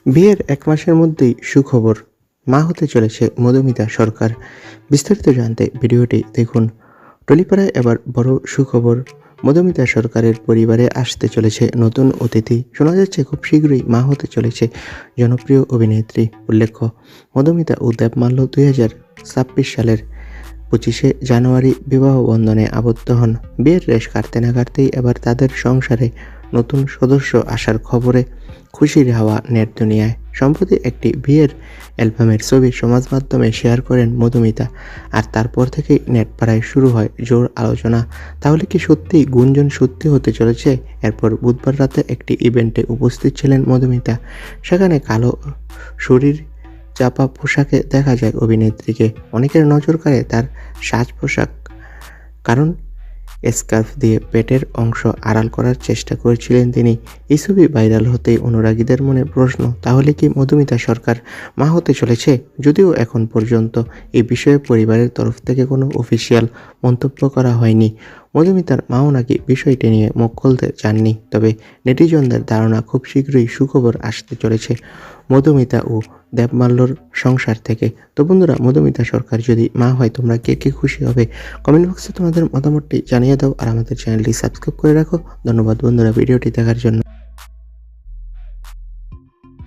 বিয়ের ১ মাসের মধ্যেই সুখবর, মা হতে চলেছে মধুমিতা সরকার। বিস্তারিত জানতে ভিডিওটি দেখুন। টলিপাড়ায় এবার বড় সুখবর, মধুমিতা সরকারের পরিবারে আসতে চলেছে নতুন অতিথি। শোনা যাচ্ছে খুব শীঘ্রই মা হতে চলেছে জনপ্রিয় অভিনেত্রী। উল্লেখ্য, মধুমিতা ও দেবমাল্য 2026 সালের 25শে জানুয়ারি বিবাহ বন্ধনে আবদ্ধ হন। বিয়ের রেশ কাটতে না কাটতেই এবার তাদের সংসারে নতুন সদস্য আসার খবরে খুশির হাওয়া নেট দুনিয়ায়। সম্প্রতি একটি বিয়ের অ্যালবামের ছবি সমাজ মাধ্যমে শেয়ার করেন মধুমিতা, আর তারপর থেকেই নেট পাড়ায় শুরু হয় জোর আলোচনা। তাহলে কি সত্যিই গুঞ্জন সত্যি হতে চলেছে? এরপর বুধবার রাতে একটি ইভেন্টে উপস্থিত ছিলেন মধুমিতা। সেখানে কালো শরীর চাপা পোশাকে দেখা যায় অভিনেত্রীকে। অনেকের নজর কাড়ে তার সাজ পোশাক, কারণ স্কার্ফ দিয়ে পেটের অংশ আড়াল করার চেষ্টা করেছিলেন তিনি। এই ছবি ভাইরাল হতেই অনুরাগীদের মনে প্রশ্ন, তাহলে কি মধুমিতা সরকার মা হতে চলেছে? যদিও এখন পর্যন্ত এই বিষয়ে পরিবারের তরফ থেকে কোনো অফিসিয়াল মন্তব্য করা হয়নি। মধুমিতার মাও নাকি বিষয়টি নিয়ে মুখ খুলতে চাননি। তবে নেটিজনদের ধারণা খুব শীঘ্রই সুখবর আসতে চলেছে মধুমিতা ও দেবমাল্যর সংসার থেকে। তো বন্ধুরা, মধুমিতা সরকার যদি মা হয়, তোমরা কে কে খুশি হবে? কমেন্ট বক্সে তোমাদের মতামতটি জানিয়ে দাও, আর আমাদের চ্যানেলটি সাবস্ক্রাইব করে রাখো। ধন্যবাদ বন্ধুরা ভিডিওটি দেখার জন্য।